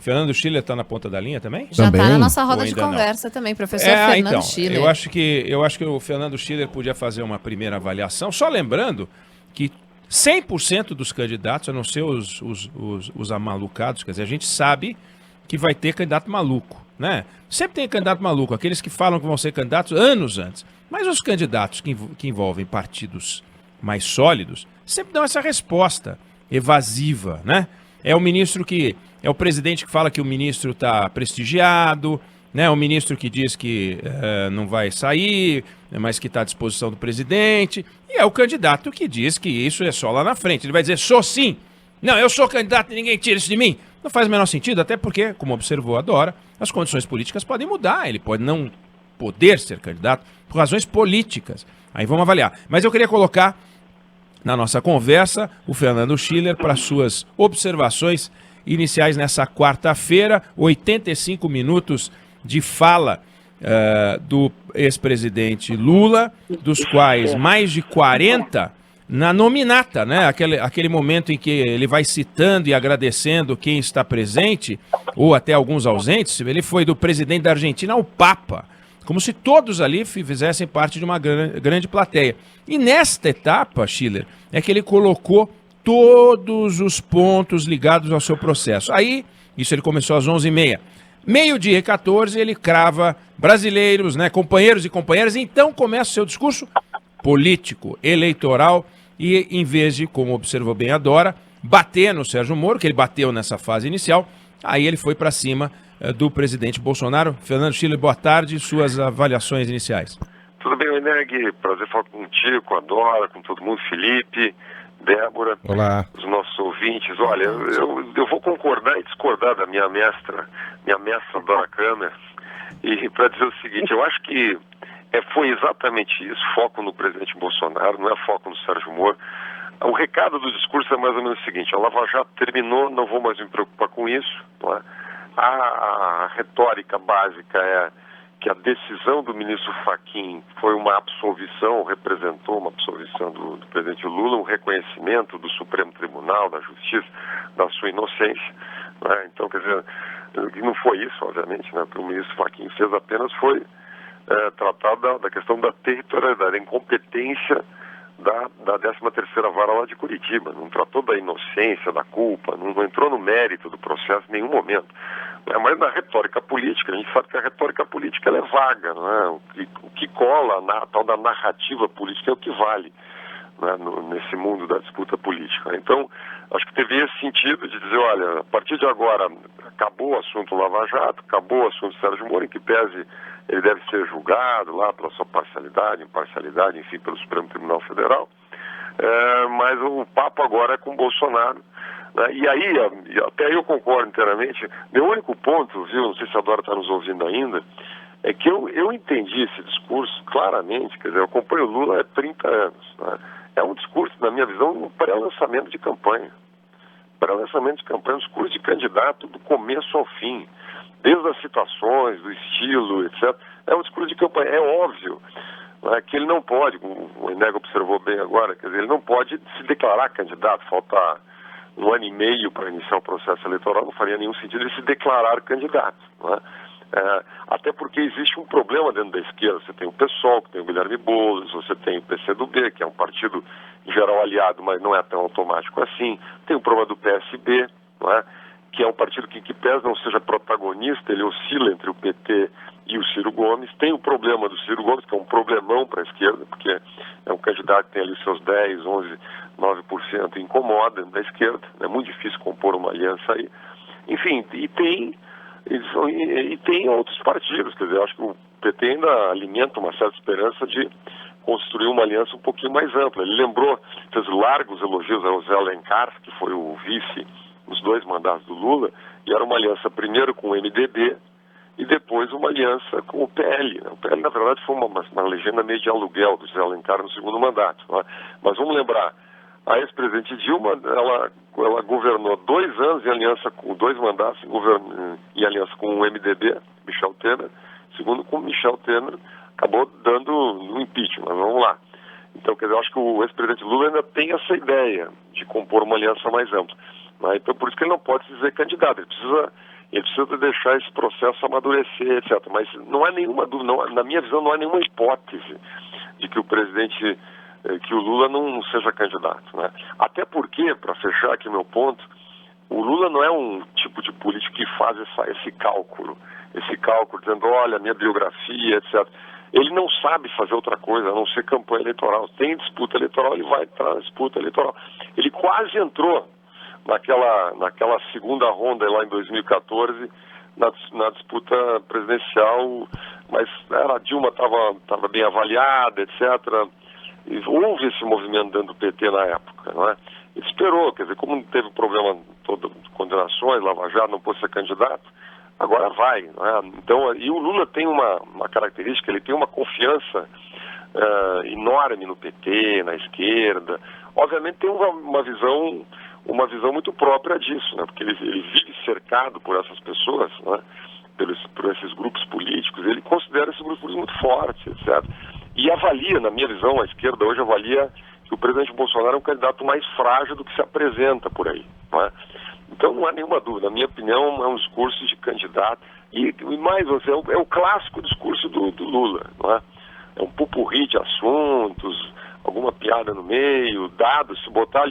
Fernando Schiller está na ponta da linha também? Já está na nossa Ou roda de ainda não? conversa também, professor Fernando Então, Schiller. eu acho que o Fernando Schiller podia fazer uma primeira avaliação, só lembrando que 100% dos candidatos, a não ser os amalucados, quer dizer, a gente sabe que vai ter candidato maluco, né? Sempre tem candidato maluco, aqueles que falam que vão ser candidatos anos antes. Mas os candidatos que envolvem partidos mais sólidos sempre dão essa resposta evasiva, né? É o presidente que fala que o ministro está prestigiado, né? O ministro que diz que não vai sair, mas que está à disposição do presidente. E é o candidato que diz que isso é só lá na frente. Ele vai dizer, sou sim. Não, eu sou candidato e ninguém tira isso de mim. Não faz o menor sentido, até porque, como observou a Dora, as condições políticas podem mudar. Ele pode não poder ser candidato por razões políticas. Aí vamos avaliar. Mas eu queria colocar na nossa conversa o Fernando Schiller para suas observações iniciais nessa quarta-feira, 85 minutos de fala do ex-presidente Lula, dos quais mais de 40 na nominata, né? Aquele momento em que ele vai citando e agradecendo quem está presente, ou até alguns ausentes. Ele foi do presidente da Argentina ao Papa, como se todos ali fizessem parte de uma grande plateia. E nesta etapa, Schiller, é que ele colocou todos os pontos ligados ao seu processo. Aí, isso ele começou às 11h30. Meio-dia e 14, ele crava brasileiros, né, companheiros e companheiras, e então começa o seu discurso político, eleitoral, e em vez de, como observou bem a Dora, bater no Sérgio Moro, que ele bateu nessa fase inicial, aí ele foi para cima do presidente Bolsonaro. Fernando Schiller, boa tarde, suas avaliações iniciais. Tudo bem, Eneg? Prazer falar contigo, com a Dora, com todo mundo, Felipe, Débora, olá, os nossos ouvintes. Olha, eu vou concordar e discordar da minha mestra Dora Kramer, e para dizer o seguinte, eu acho que foi exatamente isso, foco no presidente Bolsonaro, não é foco no Sérgio Moro. O recado do discurso é mais ou menos o seguinte: a Lava Jato terminou, não vou mais me preocupar com isso, não é? A retórica básica é que a decisão do ministro Fachin foi uma absolvição, representou uma absolvição do presidente Lula, um reconhecimento do Supremo Tribunal, da Justiça, da sua inocência, né? Então, quer dizer, não foi isso, obviamente, né? O que o ministro Fachin fez apenas foi tratar da questão da territorialidade, da incompetência da 13ª Vara lá de Curitiba. Não tratou da inocência, da culpa, não entrou no mérito do processo em nenhum momento. Mas na retórica política, a gente sabe que a retórica política ela é vaga, não é? O que cola na tal da narrativa política é o que vale, né, nesse mundo da disputa política. Então, acho que teve esse sentido de dizer, olha, a partir de agora acabou o assunto Lava Jato, acabou o assunto Sérgio Moro, em que pese ele deve ser julgado lá pela sua parcialidade, imparcialidade, enfim, pelo Supremo Tribunal Federal, mas o papo agora é com o Bolsonaro, né? E aí, até eu concordo inteiramente. Meu único ponto, viu, não sei se a Dora está nos ouvindo ainda, é que eu entendi esse discurso claramente, quer dizer, eu acompanho o Lula há 30 anos, né? É um discurso, na minha visão, um pré-lançamento de campanha. Pré-lançamento de campanha, um discurso de candidato do começo ao fim, desde as situações, do estilo, etc. É um discurso de campanha. É óbvio, né, que ele não pode, como o Eneg observou bem agora, quer dizer, ele não pode se declarar candidato, faltar 1 ano e meio para iniciar o processo eleitoral, não faria nenhum sentido ele se declarar candidato, né? Até porque existe um problema dentro da esquerda. Você tem o PSOL, que tem o Guilherme Boulos, você tem o PCdoB, que é um partido em geral aliado, mas não é tão automático assim. Tem o problema do PSB, não é? Que é um partido que pese não seja protagonista, ele oscila entre o PT e o Ciro Gomes. Tem o problema do Ciro Gomes, que é um problemão para a esquerda, porque é um candidato que tem ali seus 10, 11, 9%, incomoda da esquerda. É muito difícil compor uma aliança aí. Enfim, e tem outros partidos, quer dizer, eu acho que o PT ainda alimenta uma certa esperança de construir uma aliança um pouquinho mais ampla. Ele fez largos elogios ao Zé Alencar, que foi o vice nos 2 mandatos do Lula, e era uma aliança primeiro com o MDB e depois uma aliança com o PL. O PL, na verdade, foi uma legenda meio de aluguel do Zé Alencar no 2º mandato, né? Mas vamos lembrar, a ex-presidente Dilma, ela governou 2 anos em aliança com 2 mandatos, em aliança com o MDB, Michel Temer, segundo com Michel Temer, acabou dando no impeachment, mas vamos lá. Então, quer dizer, eu acho que o ex-presidente Lula ainda tem essa ideia de compor uma aliança mais ampla. Então, por isso que ele não pode se dizer candidato, ele precisa Ele precisa deixar esse processo amadurecer, etc. Mas não há nenhuma dúvida, na minha visão, não há nenhuma hipótese de que o presidente, que o Lula não seja candidato, né? Até porque, para fechar aqui meu ponto, o Lula não é um tipo de político que faz esse cálculo dizendo, olha, minha biografia, etc. Ele não sabe fazer outra coisa, a não ser campanha eleitoral. Tem disputa eleitoral, ele vai entrar na disputa eleitoral. Ele quase entrou naquela segunda ronda lá em 2014, na disputa presidencial, mas a Dilma estava bem avaliada, etc. E houve esse movimento dentro do PT na época, não é? Ele esperou, quer dizer, como não teve problema todo de condenações, Lava Jato, não pôde ser candidato, agora vai, não é? Então, e o Lula tem uma característica, ele tem uma confiança enorme no PT, na esquerda. Obviamente tem uma visão muito própria disso, né? Porque ele vive cercado por essas pessoas, né? Por esses grupos políticos, ele considera esses grupos muito fortes, etc. E avalia, na minha visão, a esquerda hoje avalia que o presidente Bolsonaro é um candidato mais frágil do que se apresenta por aí, não é? Então não há nenhuma dúvida, na minha opinião é um discurso de candidato, e mais, é o clássico discurso do Lula, não é? É um pupurri de assuntos, alguma piada no meio, dados, se botar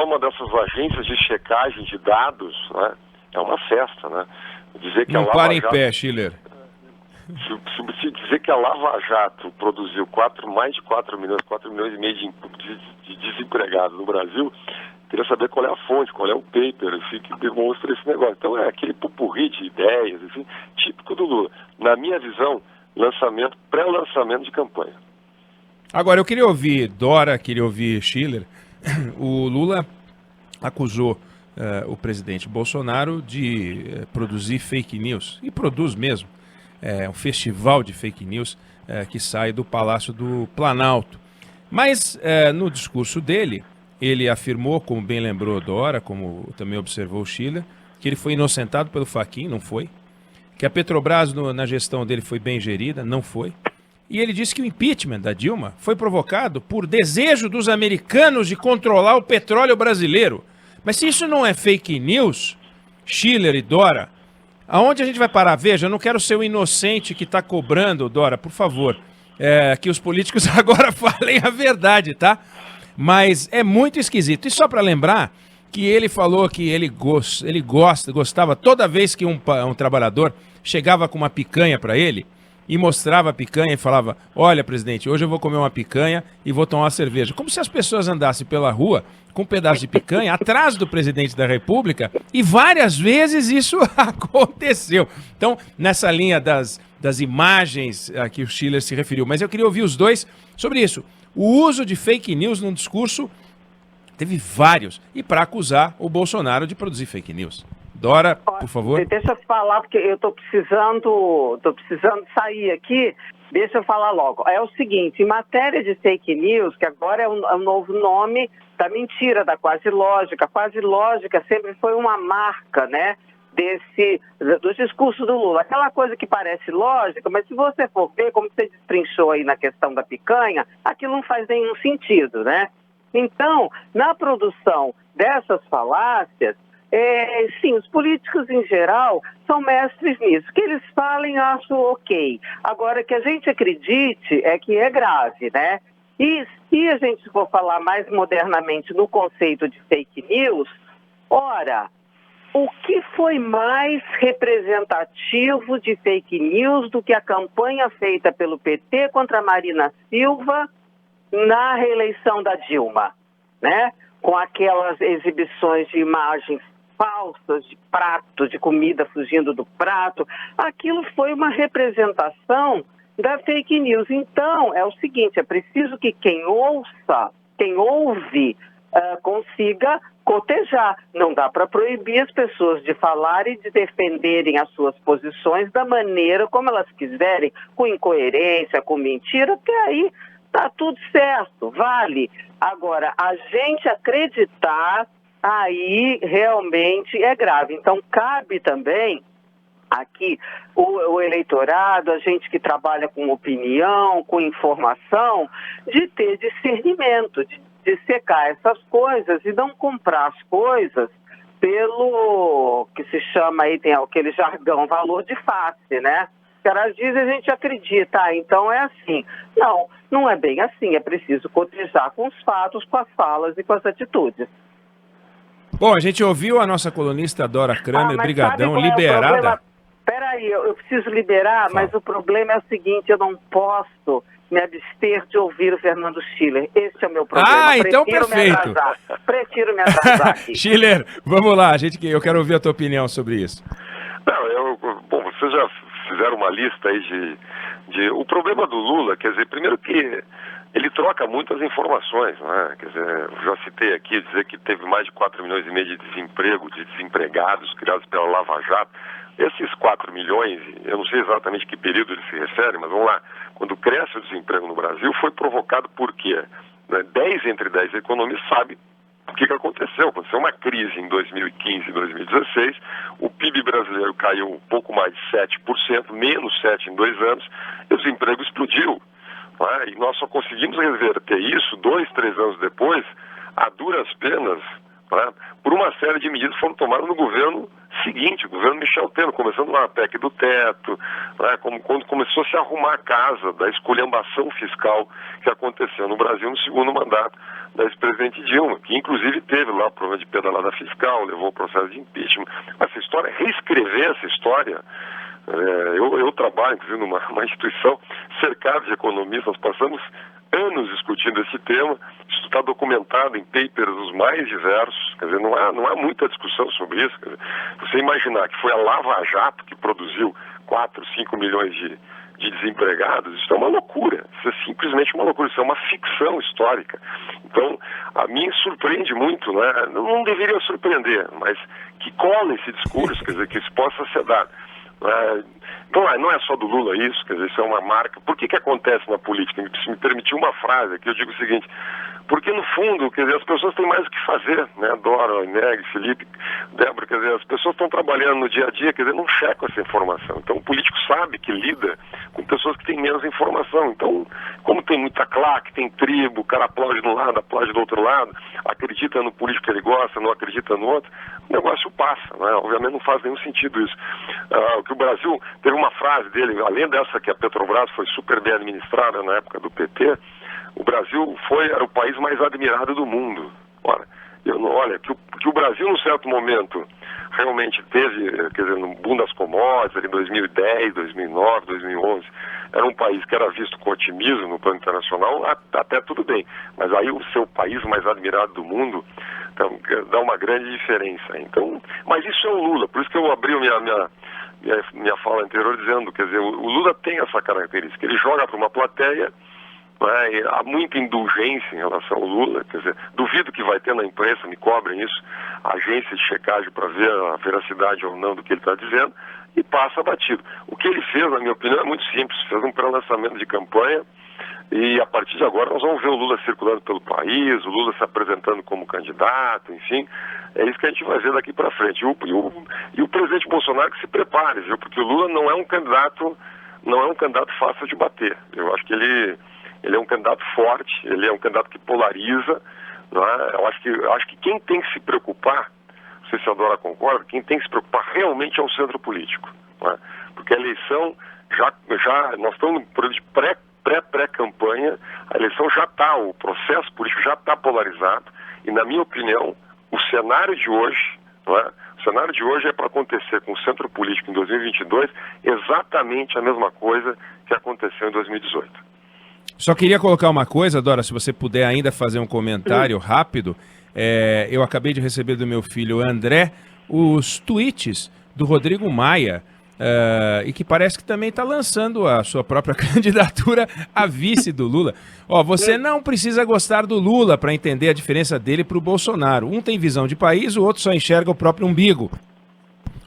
uma dessas agências de checagem de dados, né, é uma festa, né? Dizer que não para em pé, Schiller. Se dizer que a Lava Jato produziu mais de 4 milhões e meio de desempregados no Brasil, queria saber qual é a fonte, qual é o paper, que demonstra esse negócio. Então é aquele pupurri de ideias, enfim, típico do Lula. Na minha visão, pré-lançamento de campanha. Agora, eu queria ouvir Dora, queria ouvir Schiller. O Lula acusou o presidente Bolsonaro de produzir fake news, e produz mesmo. É um festival de fake news que sai do Palácio do Planalto. Mas no discurso dele, ele afirmou, como bem lembrou Dora, como também observou o Schiller, que ele foi inocentado pelo Fachin, não foi. Que a Petrobras na gestão dele foi bem gerida, não foi. E ele disse que o impeachment da Dilma foi provocado por desejo dos americanos de controlar o petróleo brasileiro. Mas se isso não é fake news, Schiller e Dora, aonde a gente vai parar? Veja, eu não quero ser o inocente que está cobrando, Dora, por favor, que os políticos agora falem a verdade, tá? Mas é muito esquisito. E só para lembrar que ele falou que ele gostava toda vez que um trabalhador chegava com uma picanha para ele, e mostrava a picanha e falava, olha, presidente, hoje eu vou comer uma picanha e vou tomar uma cerveja. Como se as pessoas andassem pela rua com um pedaço de picanha atrás do presidente da República, e várias vezes isso aconteceu. Então, nessa linha das imagens a que o Schiller se referiu, mas eu queria ouvir os dois sobre isso. O uso de fake news no discurso, teve vários, e para acusar o Bolsonaro de produzir fake news. Dora, por favor. Deixa eu falar, porque eu tô precisando sair aqui, deixa eu falar logo. É o seguinte, em matéria de fake news, que agora é um novo nome da mentira, da quase lógica. A quase lógica sempre foi uma marca, né, do discurso do Lula. Aquela coisa que parece lógica, mas se você for ver, como você destrinchou aí na questão da picanha, aquilo não faz nenhum sentido, né? Então, na produção dessas falácias, sim, os políticos em geral são mestres nisso. Que eles falem, acho ok. Agora, que a gente acredite é que é grave, né? E se a gente for falar mais modernamente no conceito de fake news, ora, o que foi mais representativo de fake news do que a campanha feita pelo PT contra a Marina Silva na reeleição da Dilma, né? Com aquelas exibições de imagens falsas, de prato, de comida fugindo do prato. Aquilo foi uma representação da fake news. Então, é o seguinte, é preciso que quem ouve, consiga cotejar. Não dá para proibir as pessoas de falarem e de defenderem as suas posições da maneira como elas quiserem, com incoerência, com mentira, porque aí tá tudo certo, vale. Agora, a gente acreditar, aí realmente é grave. Então, cabe também aqui o eleitorado, a gente que trabalha com opinião, com informação, de ter discernimento, de secar essas coisas e não comprar as coisas pelo que se chama aí, tem aquele jargão, valor de face, né? Os caras dizem, a gente acredita, então é assim. Não, não é bem assim, é preciso cotejar com os fatos, com as falas e com as atitudes. Bom, a gente ouviu a nossa colunista Dora Kramer, brigadão, liberada. Peraí, eu preciso liberar, Fala. mas o problema é o seguinte, eu não posso me abster de ouvir o Fernando Schiller. Esse é o meu problema. Ah, então perfeito. Prefiro me atrasar aqui. Schiller, vamos lá, eu quero ouvir a tua opinião sobre isso. Não, bom, vocês já fizeram uma lista aí de... O problema do Lula, quer dizer, primeiro que ele troca muitas informações, né? Quer dizer, eu já citei aqui, dizer que teve mais de 4 milhões e meio de desempregados criados pela Lava Jato. Esses 4 milhões, eu não sei exatamente que período ele se refere, mas vamos lá, quando cresce o desemprego no Brasil, foi provocado por quê? 10 entre 10 economistas sabem o que aconteceu. Aconteceu uma crise em 2015 e 2016, o PIB brasileiro caiu um pouco mais de 7%, menos 7% em 2 anos, e o desemprego explodiu. E nós só conseguimos reverter isso 2, 3 anos depois, a duras penas, por uma série de medidas que foram tomadas no governo seguinte, o governo Michel Temer, começando lá a PEC do teto, quando começou a se arrumar a casa da esculhambação fiscal que aconteceu no Brasil no segundo mandato da ex-presidente Dilma, que inclusive teve lá o problema de pedalada fiscal, levou ao processo de impeachment. Essa história, reescrever essa história, eu trabalho, inclusive, numa instituição cercada de economistas, nós passamos anos discutindo esse tema, isso está documentado em papers os mais diversos, quer dizer, não há muita discussão sobre isso. Quer dizer, você imaginar que foi a Lava Jato que produziu 4, 5 milhões de desempregados, isso é uma loucura, isso é simplesmente uma loucura, isso é uma ficção histórica. Então, a mim surpreende muito, né? Não deveria surpreender, mas que cola esse discurso, quer dizer, que isso possa ser dado. Então, não é só do Lula isso, quer dizer, isso é uma marca. Por que acontece na política? Se me permitir uma frase aqui, eu digo o seguinte: porque no fundo, quer dizer, as pessoas têm mais o que fazer, né? Dora, Ineg, Felipe, Débora, quer dizer, as pessoas estão trabalhando no dia a dia, quer dizer, não checam essa informação. Então o político sabe que lida com pessoas que têm menos informação. Então, como tem muita claque, tem tribo, o cara aplaude de um lado, aplaude do outro lado, acredita no político que ele gosta, não acredita no outro, o negócio passa, né? Obviamente não faz nenhum sentido isso. Que o Brasil, teve uma frase dele, além dessa que a Petrobras foi super bem administrada na época do PT, o Brasil era o país mais admirado do mundo. Olha, que o Brasil, num certo momento, realmente teve, quer dizer, no boom das commodities, em 2010, 2009, 2011, era um país que era visto com otimismo no plano internacional, até tudo bem. Mas aí o seu país mais admirado do mundo, então, dá uma grande diferença. Então, mas isso é o Lula, por isso que eu abri minha fala anterior dizendo, quer dizer, o Lula tem essa característica, ele joga para uma plateia. Há muita indulgência em relação ao Lula, quer dizer, duvido que vai ter na imprensa, me cobrem isso, agência de checagem para ver a veracidade ou não do que ele está dizendo, e passa batido. O que ele fez, na minha opinião, é muito simples, fez um pré-lançamento de campanha, e a partir de agora nós vamos ver o Lula circulando pelo país, o Lula se apresentando como candidato, enfim, é isso que a gente vai ver daqui para frente. E o presidente Bolsonaro que se prepare, viu? Porque o Lula não é um candidato fácil de bater. Eu acho que ele é um candidato forte, ele é um candidato que polariza, não é? Eu acho que quem tem que se preocupar, não sei se a Dora concorda, quem tem que se preocupar realmente é o centro político, não é? Porque a eleição nós estamos no período de pré-campanha, a eleição já está, o processo político já está polarizado, e na minha opinião, o cenário de hoje, não é? O cenário de hoje é para acontecer com o centro político em 2022 exatamente a mesma coisa que aconteceu em 2018. Só queria colocar uma coisa, Dora, se você puder ainda fazer um comentário rápido. Eu acabei de receber do meu filho André os tweets do Rodrigo Maia, e que parece que também está lançando a sua própria candidatura a vice do Lula. Você não precisa gostar do Lula para entender a diferença dele para o Bolsonaro. Um tem visão de país, o outro só enxerga o próprio umbigo.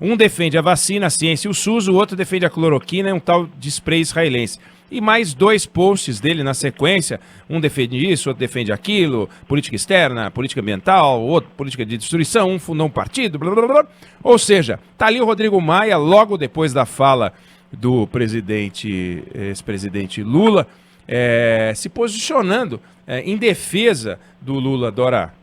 Um defende a vacina, a ciência e o SUS, o outro defende a cloroquina e um tal de spray israelense. E mais 2 posts dele na sequência, um defende isso, outro defende aquilo, política externa, política ambiental, outro política de destruição, um fundou um partido, blá, blá, blá. Ou seja, tá ali o Rodrigo Maia, logo depois da fala do ex-presidente Lula, se posicionando em defesa do Lula, Dora.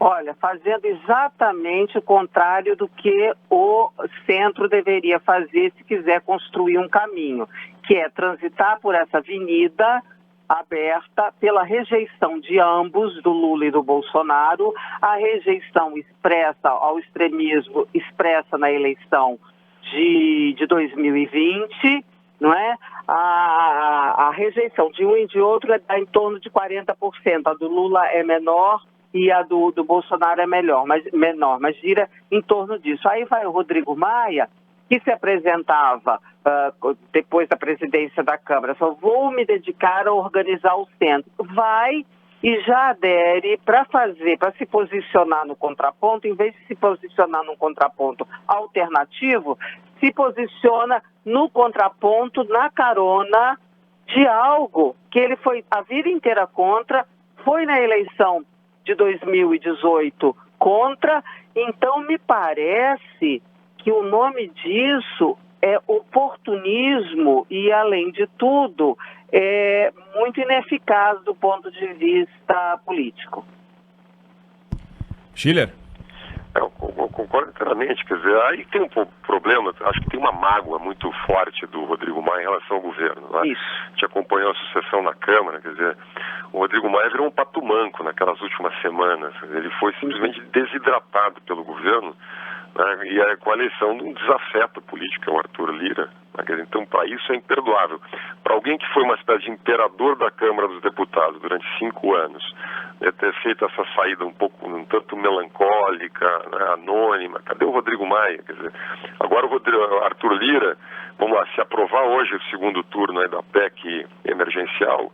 Olha, fazendo exatamente o contrário do que o centro deveria fazer se quiser construir um caminho, que é transitar por essa avenida aberta pela rejeição de ambos, do Lula e do Bolsonaro, a rejeição expressa ao extremismo expressa na eleição de 2020, não é? A rejeição de um e de outro é em torno de 40%, a do Lula é menor e a do Bolsonaro é menor, mas gira em torno disso. Aí vai o Rodrigo Maia, que se apresentava depois da presidência da Câmara, só vou me dedicar a organizar o centro. Vai e já adere para se posicionar no contraponto, em vez de se posicionar num contraponto alternativo, se posiciona no contraponto, na carona de algo que ele foi a vida inteira contra, foi na eleição de 2018 contra, então me parece que o nome disso é oportunismo e, além de tudo, é muito ineficaz do ponto de vista político. Schiller? Eu concordo inteiramente, quer dizer, aí tem um problema, acho que tem uma mágoa muito forte do Rodrigo Maia em relação ao governo, né? Isso. A gente acompanhou a sucessão na Câmara, quer dizer, o Rodrigo Maia virou um pato manco naquelas últimas semanas, ele foi simplesmente desidratado pelo governo, né? E com a eleição de um desafeto político, que é o Arthur Lira, né? Quer dizer, então para isso é imperdoável. Para alguém que foi uma espécie de imperador da Câmara dos Deputados durante 5 anos, ter feito essa saída um tanto melancólica, né, anônima. Cadê o Rodrigo Maia? Quer dizer, agora o Arthur Lira, vamos lá, se aprovar hoje o segundo turno aí da PEC emergencial,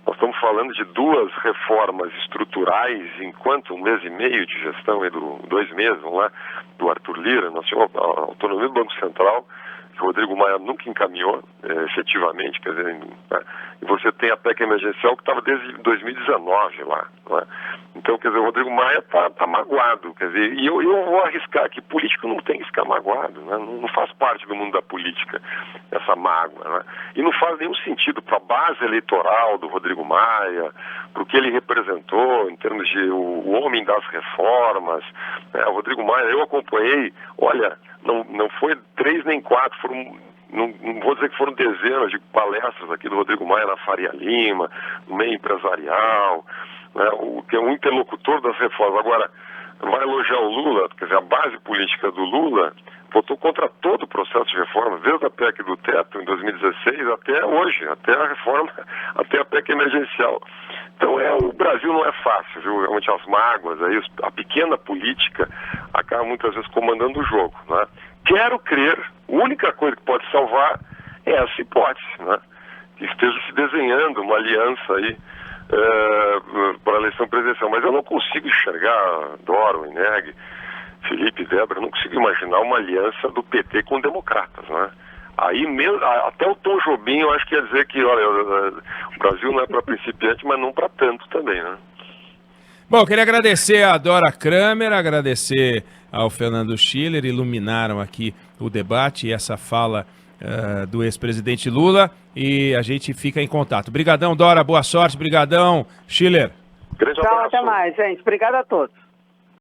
nós estamos falando de 2 reformas estruturais em quanto? 1 mês e meio de gestão, 2 meses, vamos lá, do Arthur Lira. Nós tínhamos a autonomia do Banco Central, que o Rodrigo Maia nunca encaminhou efetivamente, quer dizer, né? E você tem a PEC emergencial que estava desde 2019 lá, não é? Então, quer dizer, o Rodrigo Maia está magoado, quer dizer, e eu vou arriscar que político não tem que ficar magoado, né? Não faz parte do mundo da política essa mágoa, né? E não faz nenhum sentido para a base eleitoral do Rodrigo Maia, para o que ele representou em termos de o homem das reformas, né? O Rodrigo Maia, eu acompanhei, olha, não foi 3 nem 4, não vou dizer que foram dezenas de palestras aqui do Rodrigo Maia na Faria Lima, no meio empresarial, né, que é um interlocutor das reformas. Agora, vai elogiar o Lula, quer dizer, a base política do Lula votou contra todo o processo de reforma, desde a PEC do teto em 2016 até hoje, até a reforma, até a PEC emergencial. Então o Brasil não é fácil, viu? Realmente as mágoas, aí, a pequena política acaba muitas vezes comandando o jogo, né? Quero crer, a única coisa que pode salvar é essa hipótese, né? Que esteja se desenhando uma aliança aí para a eleição presidencial. Mas eu não consigo enxergar Dora, Ineg, Felipe, Débora, eu não consigo imaginar uma aliança do PT com democratas, né? Aí mesmo, até o Tom Jobim eu acho que ia dizer que, olha, o Brasil não é para principiante, mas não para tanto também, né? Bom, queria agradecer a Dora Kramer, agradecer ao Fernando Schiller, iluminaram aqui o debate e essa fala do ex-presidente Lula, e a gente fica em contato. Brigadão, Dora, boa sorte, brigadão, Schiller. Tchau, até mais, gente. Obrigado a todos.